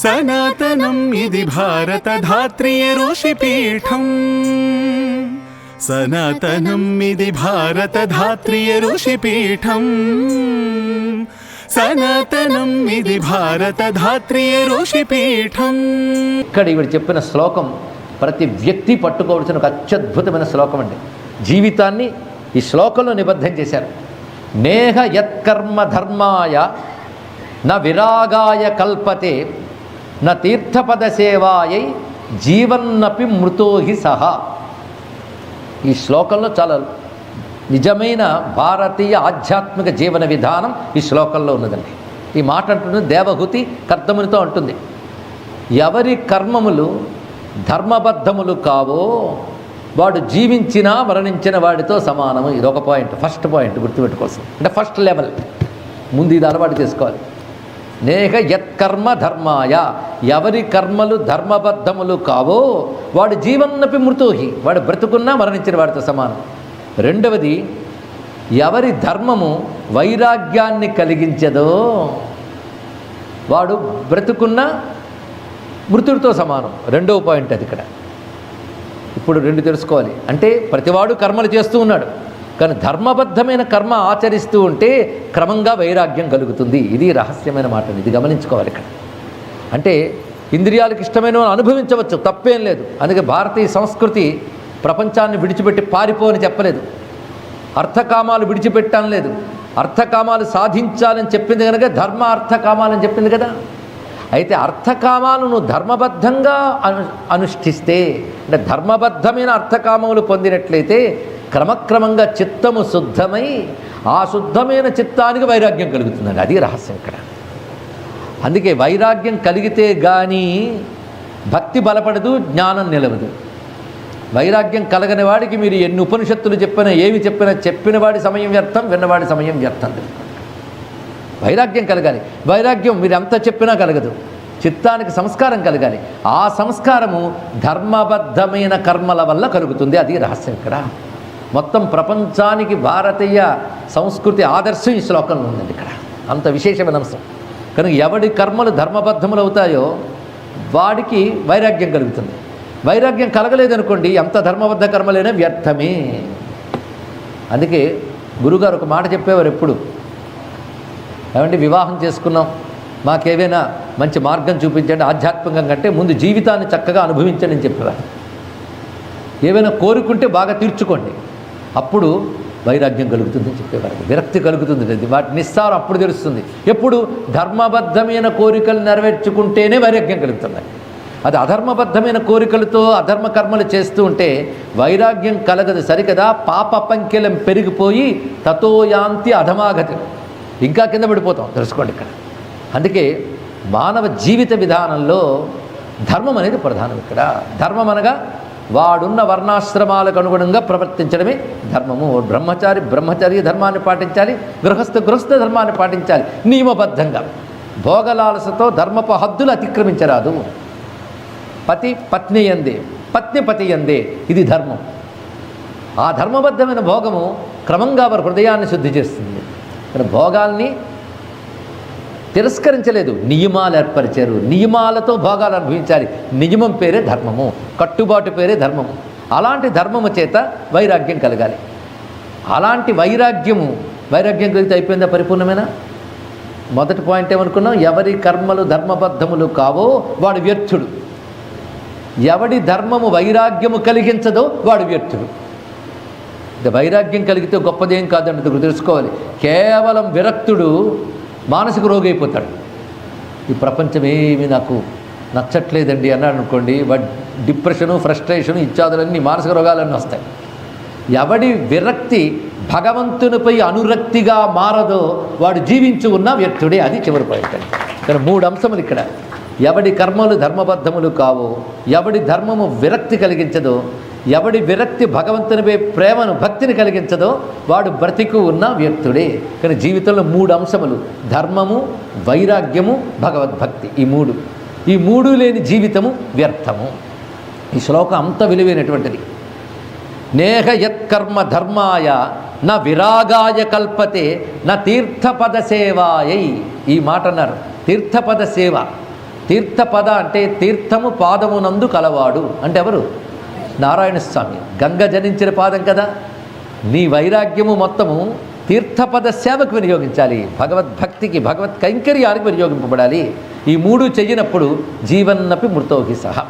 సనాతనం ఇది భారత ధాత్రియ ఋషిపీఠం. సనాతనం ఇది భారత ధాత్రియ ఋషిపీఠం. సనాతనం ఇది భారత ధాత్రియ ఋషిపీఠం. ఇక్కడ ఇవి చెప్పిన శ్లోకం ప్రతి వ్యక్తి పట్టుకోవాల్సిన ఒక అత్యద్భుతమైన శ్లోకం అండి. జీవితాన్ని ఈ శ్లోకంలో నిబద్ధం చేశారు. నేహ యత్కర్మ ధర్మాయ న విరాగాయ కల్పతే న తీర్థపద సేవాయై జీవన్నపి మృతోహి సహా. ఈ శ్లోకంలో చాలా నిజమైన భారతీయ ఆధ్యాత్మిక జీవన విధానం ఈ శ్లోకంలో ఉన్నదండి. ఈ మాట అంటున్నది దేవహూతి కర్దమునితో అంటుంది. ఎవరి కర్మములు ధర్మబద్ధములు కావో వాడు జీవించినా మరణించిన వాడితో సమానము. ఇది ఒక పాయింట్, ఫస్ట్ పాయింట్ గుర్తుపెట్టుకోవాల్సింది. అంటే ఫస్ట్ లెవెల్, ముందు ఇది అలవాటు చేసుకోవాలి. నేహ యత్కర్మ ధర్మాయ, ఎవరి కర్మలు ధర్మబద్ధములు కావో వాడు జీవన్నపి మృతోహి, వాడు బ్రతుకున్నా మరణించిన వాడితో సమానం. రెండవది, ఎవరి ధర్మము వైరాగ్యాన్ని కలిగించదో వాడు బ్రతుకున్న మృతుడితో సమానం. రెండవ పాయింట్ అది. ఇక్కడ ఇప్పుడు రెండు తెలుసుకోవాలి. అంటే ప్రతివాడు కర్మలు చేస్తూ ఉన్నాడు, కానీ ధర్మబద్ధమైన కర్మ ఆచరిస్తూ ఉంటే క్రమంగా వైరాగ్యం కలుగుతుంది. ఇది రహస్యమైన మాట, ఇది గమనించుకోవాలి. ఇక్కడ అంటే ఇంద్రియాలకు ఇష్టమైన అనుభవించవచ్చు, తప్పేం లేదు. అందుకే భారతీయ సంస్కృతి ప్రపంచాన్ని విడిచిపెట్టి పారిపోని చెప్పలేదు, అర్థకామాలు విడిచిపెట్టాలని లేదు. అర్థకామాలు సాధించాలని చెప్పింది కనుక ధర్మ అర్థకామాలని చెప్పింది కదా. అయితే అర్థకామాలు నువ్వు ధర్మబద్ధంగా అనుష్ఠిస్తే, అంటే ధర్మబద్ధమైన అర్థకామములు పొందినట్లయితే క్రమక్రమంగా చిత్తము శుద్ధమై ఆ శుద్ధమైన చిత్తానికి వైరాగ్యం కలుగుతుందండి. అది రహస్యం ఇక్కడ. అందుకే వైరాగ్యం కలిగితే కానీ భక్తి బలపడదు, జ్ఞానం నిలవదు. వైరాగ్యం కలగని వాడికి మీరు ఎన్ని ఉపనిషత్తులు చెప్పినా ఏమి చెప్పినా చెప్పిన వాడి సమయం వ్యర్థం, విన్నవాడి సమయం వ్యర్థం. వైరాగ్యం కలగాలి. వైరాగ్యం మీరు ఎంత చెప్పినా కలగదు. చిత్తానికి సంస్కారం కలగాలి. ఆ సంస్కారము ధర్మబద్ధమైన కర్మల వల్ల కలుగుతుంది. అది రహస్యం ఇక్కడ. మొత్తం ప్రపంచానికి భారతీయ సంస్కృతి ఆదర్శం ఈ శ్లోకంలో ఉందండి. ఇక్కడ అంత విశేషమైన అంశం. కనుక ఎవడి కర్మలు ధర్మబద్ధములు అవుతాయో వాడికి వైరాగ్యం కలుగుతుంది. వైరాగ్యం కలగలేదనుకోండి, ఎంత ధర్మబద్ధ కర్మలైనా వ్యర్థమే. అందుకే గురుగారు ఒక మాట చెప్పేవారు ఎప్పుడు, ఏమంటే వివాహం చేసుకున్నాం, మాకేవైనా మంచి మార్గం చూపించండి ఆధ్యాత్మికం కంటే ముందు జీవితాన్ని చక్కగా అనుభవించండి అని చెప్పేవారు. ఏవైనా కోరుకుంటే బాగా తీర్చుకోండి, అప్పుడు వైరాగ్యం కలుగుతుందని చెప్పేవారు. విరక్తి కలుగుతుంది, వాటి నిస్సారం అప్పుడు తెలుస్తుంది. ఎప్పుడు ధర్మబద్ధమైన కోరికలు నెరవేర్చుకుంటేనే వైరాగ్యం కలుగుతుంది. అది అధర్మబద్ధమైన కోరికలతో అధర్మ కర్మలు చేస్తూ ఉంటే వైరాగ్యం కలగదు. సరికదా, పాప పంకెలం పెరిగిపోయి తతోయాంతి అధమాగతి, ఇంకా కింద పడిపోతాం. తెలుసుకోండి ఇక్కడ. అందుకే మానవ జీవిత విధానంలో ధర్మం అనేది ప్రధానం. ఇక్కడ ధర్మం అనగా వాడున్న వర్ణాశ్రమాలకు అనుగుణంగా ప్రవర్తించడమే ధర్మము. బ్రహ్మచారి బ్రహ్మచర్య ధర్మాన్ని పాటించాలి, గృహస్థ ధర్మాన్ని పాటించాలి నియమబద్ధంగా. భోగలాలసతో ధర్మపు హద్దులు అతిక్రమించరాదు. పతి పత్ని యందే, పత్ని పతి యందే, ఇది ధర్మం. ఆ ధర్మబద్ధమైన భోగము క్రమంగా వారి హృదయాన్ని శుద్ధి చేస్తుంది. కానీ భోగాల్ని తిరస్కరించలేదు, నియమాలు ఏర్పరిచారు. నియమాలతో భోగాలు అనుభవించాలి. నియమం పేరే ధర్మము, కట్టుబాటు పేరే ధర్మము. అలాంటి ధర్మము చేత వైరాగ్యం కలగాలి. అలాంటి వైరాగ్యం కలిగితే అయిపోయిందా పరిపూర్ణమేనా? మొదటి పాయింట్ ఏమనుకున్నాం, ఎవరి కర్మలు ధర్మబద్ధములు కావో వాడు వ్యర్థుడు. ఎవడి ధర్మము వైరాగ్యము కలిగించదో వాడు వ్యర్థుడు. వైరాగ్యం కలిగితే గొప్పదేం కాదండి, తెలుసుకోవాలి. కేవలం విరక్తుడు మానసిక రోగి అయిపోతాడు. ఈ ప్రపంచం ఏమి నాకు నచ్చట్లేదండి అన్నాడు అనుకోండి, వాడి డిప్రెషను, ఫ్రస్ట్రేషను, ఇత్యాదులన్నీ మానసిక రోగాలన్నీ వస్తాయి. ఎవడి విరక్తి భగవంతునిపై అనురక్తిగా మారదో వాడు జీవించి ఉన్న వ్యక్తుడే. అది చివరి పాయింట్ అండి. కానీ 3 అంశములు ఇక్కడ. ఎవడి కర్మలు ధర్మబద్ధములు కావో, ఎవడి ధర్మము విరక్తి కలిగించదో, ఎవడి విరక్తి భగవంతునిపై ప్రేమను భక్తిని కలిగించదో వాడు బ్రతికు ఉన్న వ్యక్తుడే. కానీ జీవితంలో 3 అంశములు, ధర్మము, వైరాగ్యము, భగవద్భక్తి. ఈ మూడు లేని జీవితము వ్యర్థము. ఈ శ్లోకం అంత విలువైనటువంటిది. నేహ యత్కర్మ ధర్మాయ నా విరాగాయ కల్పతే నా తీర్థపద సేవాయై. ఈ మాట అన్నారు. తీర్థపద సేవ తీర్థపద అంటే తీర్థము పాదమునందు కలవాడు అంటే ఎవరు? నారాయణ స్వామి. గంగ జనించిన పాదం కదా. నీ వైరాగ్యము మొత్తము తీర్థపద సేవకు వినియోగించాలి, భగవద్భక్తికి, భగవత్ కైంకర్యానికి వినియోగింపబడాలి. ఈ మూడు చెయ్యినప్పుడు జీవన్నపి మృతోహి సహా.